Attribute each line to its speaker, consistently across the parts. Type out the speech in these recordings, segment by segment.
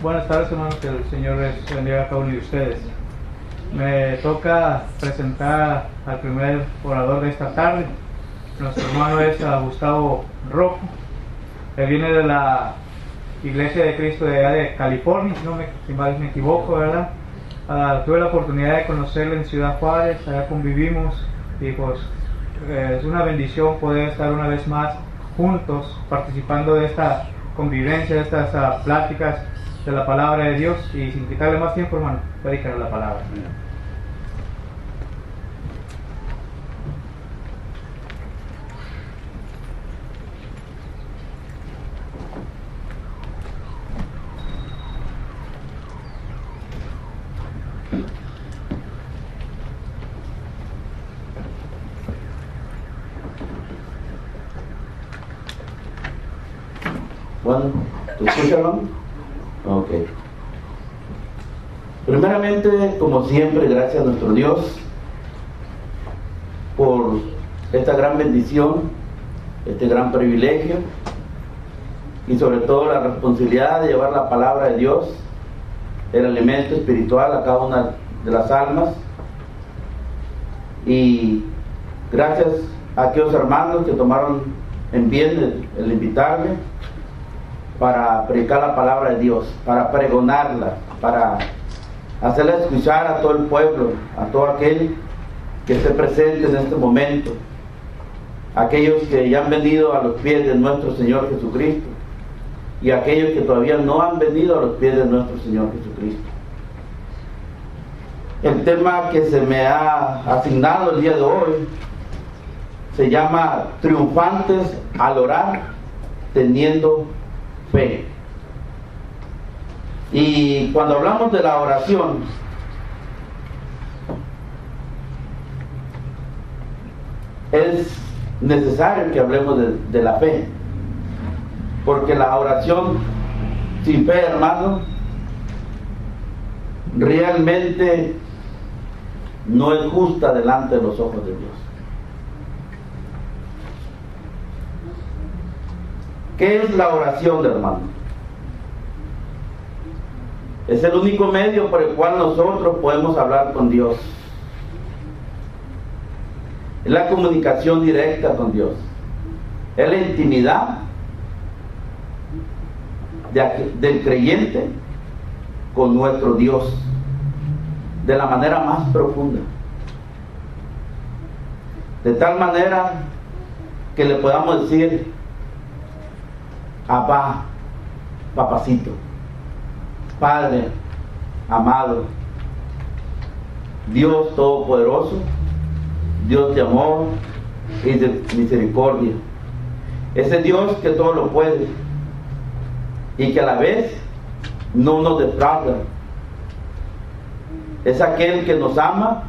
Speaker 1: Buenas tardes, hermanos, que el Señor les bendiga a cada uno de ustedes. Me toca presentar al primer orador de esta tarde. Nuestro hermano es Gustavo Rojo. Él viene de la Iglesia de Cristo de allá de California, si mal me equivoco, ¿verdad? Tuve la oportunidad de conocerlo en Ciudad Juárez, allá convivimos y pues es una bendición poder estar una vez más juntos participando de esta convivencia, de estas pláticas de la palabra de Dios. Y sin quitarle más tiempo, hermano, predicar la palabra.
Speaker 2: Bueno, ¿te escuchas, hermano? Ok. Primeramente, como siempre, gracias a nuestro Dios por esta gran bendición, este gran privilegio y sobre todo la responsabilidad de llevar la palabra de Dios, el alimento espiritual a cada una de las almas. Y gracias a aquellos hermanos que tomaron en bien el invitarme para predicar la palabra de Dios, para pregonarla, para hacerla escuchar a todo el pueblo, a todo aquel que esté presente en este momento, aquellos que ya han venido a los pies de nuestro Señor Jesucristo y aquellos que todavía no han venido a los pies de nuestro Señor Jesucristo. El tema que se me ha asignado el día de hoy se llama Triunfantes al orar teniendo fe. Y cuando hablamos de la oración, es necesario que hablemos de la fe, porque la oración sin fe, hermano, realmente no es justa delante de los ojos de Dios. ¿Qué es la oración, hermano? Es el único medio por el cual nosotros podemos hablar con Dios. Es la comunicación directa con Dios. Es la intimidad del creyente con nuestro Dios de la manera más profunda. De tal manera que le podamos decir: Abba, papacito, Padre amado, Dios todopoderoso, Dios de amor y de misericordia, ese Dios que todo lo puede y que a la vez no nos defrauda, es aquel que nos ama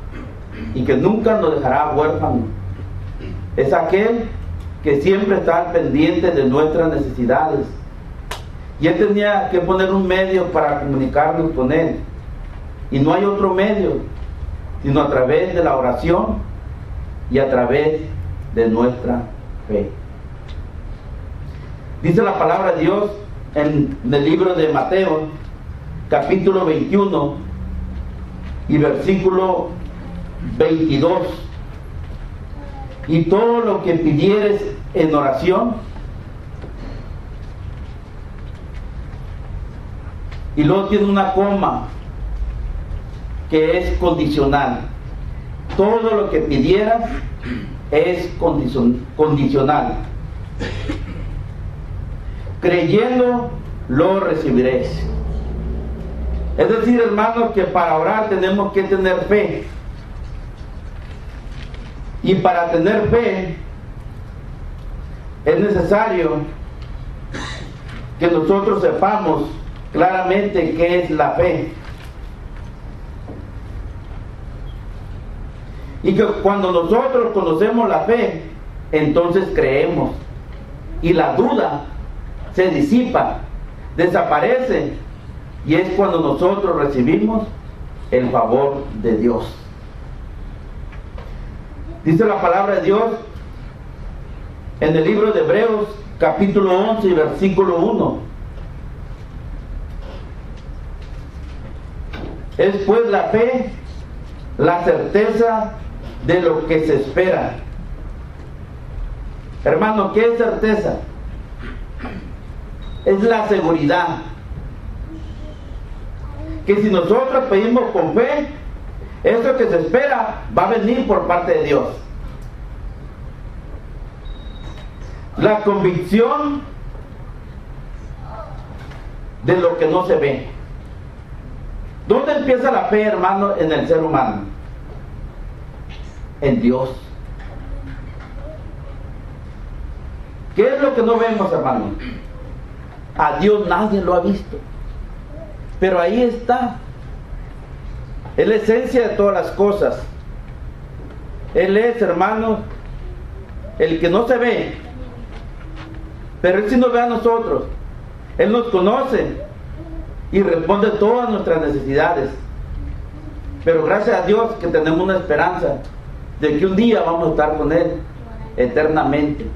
Speaker 2: y que nunca nos dejará huérfanos, es aquel que siempre está al pendiente de nuestras necesidades. Y Él tenía que poner un medio para comunicarnos con Él. Y no hay otro medio, sino a través de la oración y a través de nuestra fe. Dice la palabra de Dios en el libro de Mateo, capítulo 21 y versículo 22. Y todo lo que pidieres en oración, y luego tiene una coma que es condicional. Todo lo que pidieras es condicional. Creyendo lo recibiréis. Es decir, hermanos, que para orar tenemos que tener fe. Y para tener fe es necesario que nosotros sepamos claramente qué es la fe. Y que cuando nosotros conocemos la fe, entonces creemos. Y la duda se disipa, desaparece. Y es cuando nosotros recibimos el favor de Dios. Dice la palabra de Dios en el libro de Hebreos capítulo 11 y versículo 1. Es pues la fe, la certeza de lo que se espera. Hermano, ¿qué es certeza? Es la seguridad. Que si nosotros pedimos con fe, eso que se espera va a venir por parte de Dios. La convicción de lo que no se ve. ¿Dónde empieza la fe, hermano, en el ser humano? En Dios. ¿Qué es lo que no vemos, hermano? A Dios nadie lo ha visto, pero ahí está. Es la esencia de todas las cosas. Él es, hermano, el que no se ve, pero Él sí nos ve a nosotros. Él nos conoce y responde todas nuestras necesidades. Pero gracias a Dios que tenemos una esperanza de que un día vamos a estar con Él eternamente,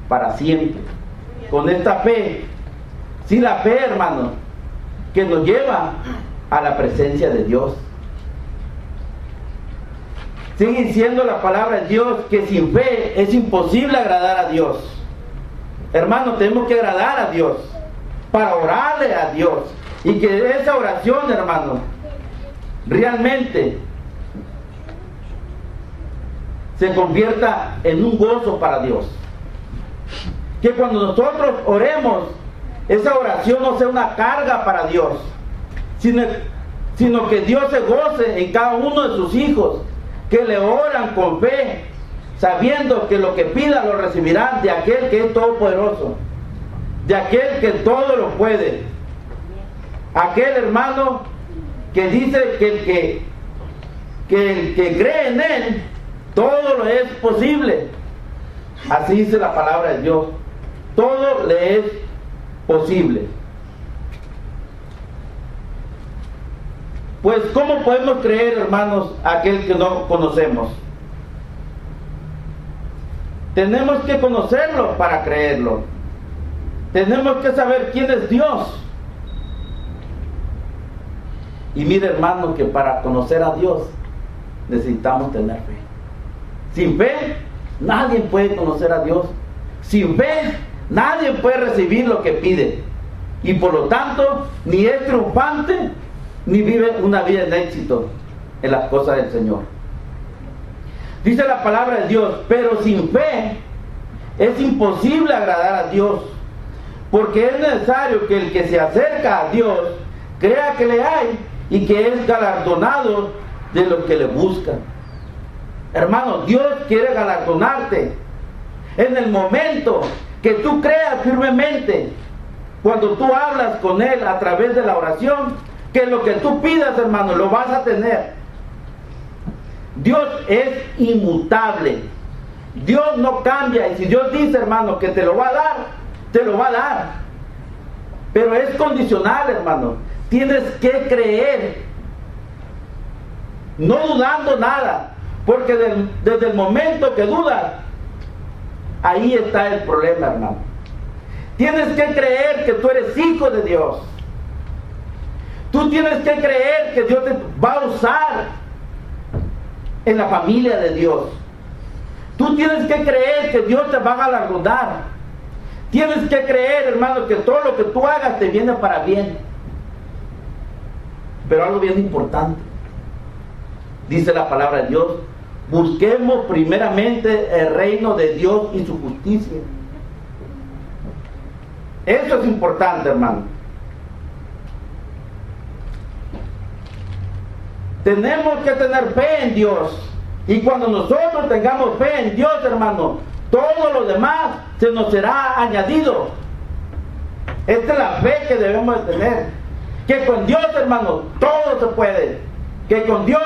Speaker 2: para siempre. Con esta fe, sí, la fe, hermano, que nos lleva a la presencia de Dios. Sigue diciendo la palabra de Dios que sin fe es imposible agradar a Dios. Hermano, tenemos que agradar a Dios para orarle a Dios, y que esa oración, hermano, realmente se convierta en un gozo para Dios. Que cuando nosotros oremos, esa oración no sea una carga para Dios, sino que Dios se goce en cada uno de sus hijos que le oran con fe, sabiendo que lo que pida lo recibirán de aquel que es todopoderoso, de aquel que todo lo puede, aquel, hermano, que dice que el que cree en Él, todo lo es posible. Así dice la palabra de Dios, todo le es posible. Pues ¿cómo podemos creer, hermanos, a aquel que no conocemos? Tenemos que conocerlo para creerlo. Tenemos que saber quién es Dios. Y mire, hermano, que para conocer a Dios necesitamos tener fe. Sin fe nadie puede conocer a Dios. Sin fe nadie puede recibir lo que pide. Y por lo tanto, ni es triunfante, ni vive una vida en éxito en las cosas del Señor. Dice la palabra de Dios, pero sin fe es imposible agradar a Dios, porque es necesario que el que se acerca a Dios crea que le hay y que es galardonado de los que le buscan. Hermano, Dios quiere galardonarte en el momento que tú creas firmemente, cuando tú hablas con Él a través de la oración, que lo que tú pidas, hermano, lo vas a tener. Dios es inmutable. Dios no cambia. Y si Dios dice, hermano, que te lo va a dar, te lo va a dar. Pero es condicional, hermano. Tienes que creer, no dudando nada. Porque desde el momento que dudas, ahí está el problema, hermano. Tienes que creer que tú eres hijo de Dios. Tú tienes que creer que Dios te va a usar en la familia de Dios. Tú tienes que creer que Dios te va a galardonar. Tienes que creer, hermano, que todo lo que tú hagas te viene para bien. Pero algo bien importante, dice la palabra de Dios: busquemos primeramente el reino de Dios y su justicia. Eso es importante, hermano. Tenemos que tener fe en Dios. Y cuando nosotros tengamos fe en Dios, hermano, todo lo demás se nos será añadido. Esta es la fe que debemos de tener. Que con Dios, hermano, todo se puede. Que con Dios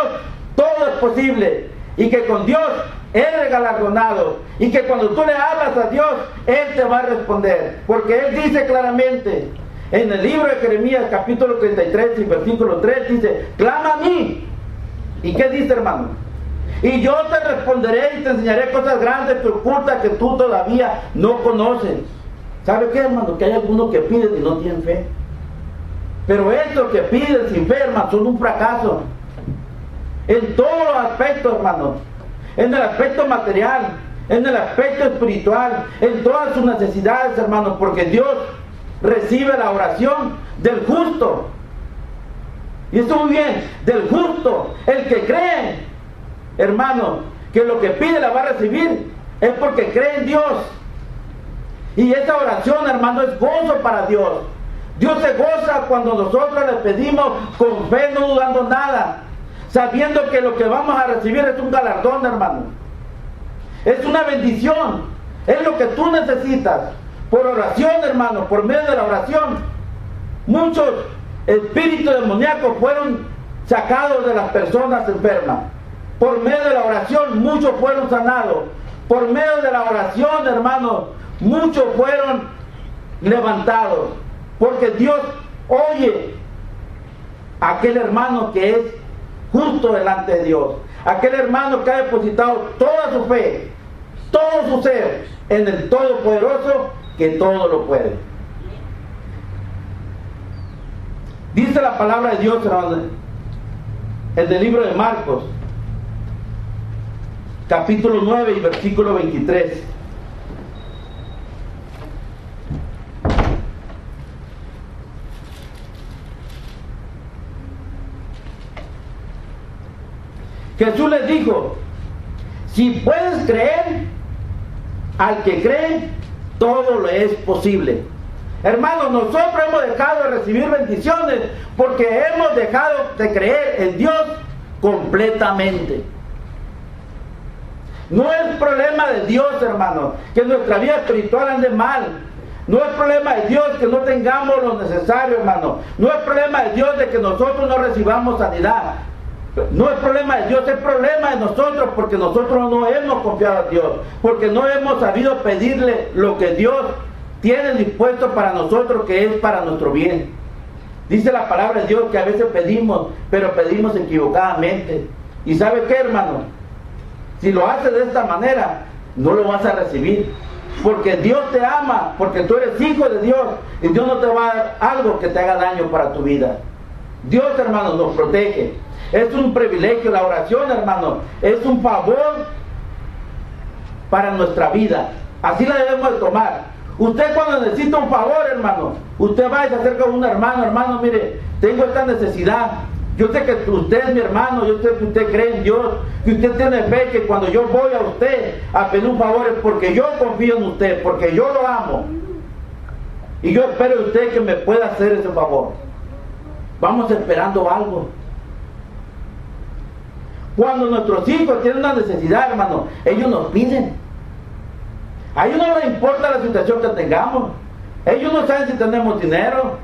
Speaker 2: todo es posible. Y que con Dios eres galardonado. Y que cuando tú le hablas a Dios, Él te va a responder. Porque Él dice claramente en el libro de Jeremías, capítulo 33 y versículo 3, dice: clama a mí. ¿Y qué dice, hermano? Y yo te responderé y te enseñaré cosas grandes que ocultas que tú todavía no conoces. ¿Sabe qué, hermano? Que hay algunos que piden y no tienen fe. Pero estos que piden sin fe, hermano, son un fracaso. En todos los aspectos, hermano. En el aspecto material, en el aspecto espiritual, en todas sus necesidades, hermano, porque Dios recibe la oración del justo. Y esto muy bien, del justo, el que cree, hermano, que lo que pide la va a recibir, es porque cree en Dios. Y esa oración, hermano, es gozo para Dios. Dios se goza cuando nosotros le pedimos con fe, no dudando nada, sabiendo que lo que vamos a recibir es un galardón, hermano. Es una bendición, es lo que tú necesitas. Por oración, hermano, por medio de la oración, muchos espíritus demoníacos fueron sacados de las personas enfermas. Por medio de la oración, muchos fueron sanados. Por medio de la oración, hermano, muchos fueron levantados. Porque Dios oye a aquel hermano que es justo delante de Dios. Aquel hermano que ha depositado toda su fe, todo su ser en el Todopoderoso, que todo lo puede. Dice la palabra de Dios, hermano, en el libro de Marcos, capítulo 9 y versículo 23. Jesús les dijo: si puedes creer, al que cree, todo le es posible. Hermanos, nosotros hemos dejado de recibir bendiciones porque hemos dejado de creer en Dios completamente. No es problema de Dios, hermano, que nuestra vida espiritual ande mal. No es problema de Dios que no tengamos lo necesario, hermano. No es problema de Dios de que nosotros no recibamos sanidad. No es problema de Dios, es problema de nosotros, porque nosotros no hemos confiado a Dios, porque no hemos sabido pedirle lo que Dios tiene dispuesto para nosotros, que es para nuestro bien. Dice la palabra de Dios que a veces pedimos, pero pedimos equivocadamente. ¿Y sabe qué, hermano? Si lo haces de esta manera, no lo vas a recibir, porque Dios te ama, porque tú eres hijo de Dios, y Dios no te va a dar algo que te haga daño para tu vida. Dios, hermano, nos protege. Es un privilegio la oración, hermano. Es un favor para nuestra vida. Así la debemos de tomar. Usted cuando necesita un favor, hermano, usted va y se acerca a un hermano: hermano, mire, tengo esta necesidad. Yo sé que usted es mi hermano, yo sé que usted cree en Dios, que usted tiene fe, que cuando yo voy a usted a pedir un favor es porque yo confío en usted, porque yo lo amo. Y yo espero de usted que me pueda hacer ese favor. Vamos esperando algo. Cuando nuestros hijos tienen una necesidad, hermano, ellos nos piden. A ellos no les importa la situación que tengamos. Ellos no saben si tenemos dinero.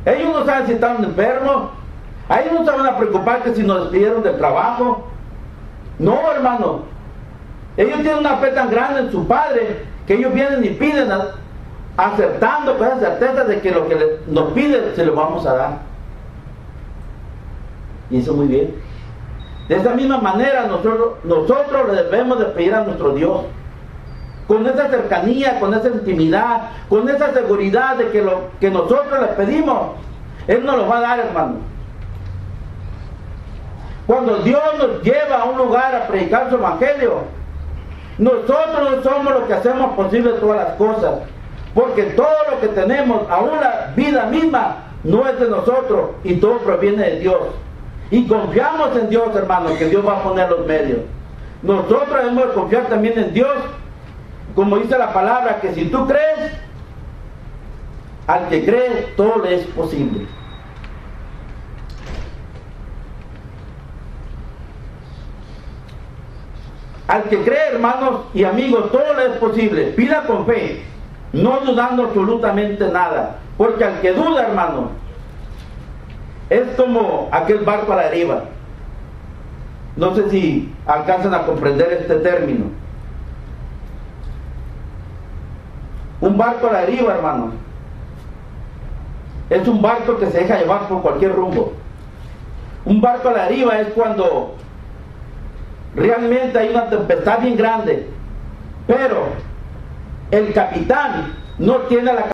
Speaker 2: Ellos no saben si están enfermos. A ellos no se van a preocupar que si nos despidieron del trabajo. No, hermano. Ellos tienen una fe tan grande en su Padre que ellos vienen y piden, acertando con esa certeza de que lo que nos piden se lo vamos a dar. Y eso muy bien. De esa misma manera nosotros le debemos de pedir a nuestro Dios, con esa cercanía, con esa intimidad, con esa seguridad de que lo que nosotros le pedimos, Él nos lo va a dar, hermano. Cuando Dios nos lleva a un lugar a predicar su evangelio, nosotros no somos los que hacemos posible todas las cosas, porque todo lo que tenemos, aún la vida misma, no es de nosotros, y todo proviene de Dios. Y confiamos en Dios, hermano, que Dios va a poner los medios. Nosotros debemos de confiar también en Dios, como dice la palabra, que si tú crees, al que cree, todo le es posible. Al que cree, hermanos y amigos, todo le es posible. Pida con fe, no dudando absolutamente nada, porque al que duda, hermano, es como aquel barco a la deriva. No sé si alcanzan a comprender este término. Un barco a la deriva, hermano, es un barco que se deja llevar por cualquier rumbo. Un barco a la deriva es cuando realmente hay una tempestad bien grande, pero el capitán no tiene la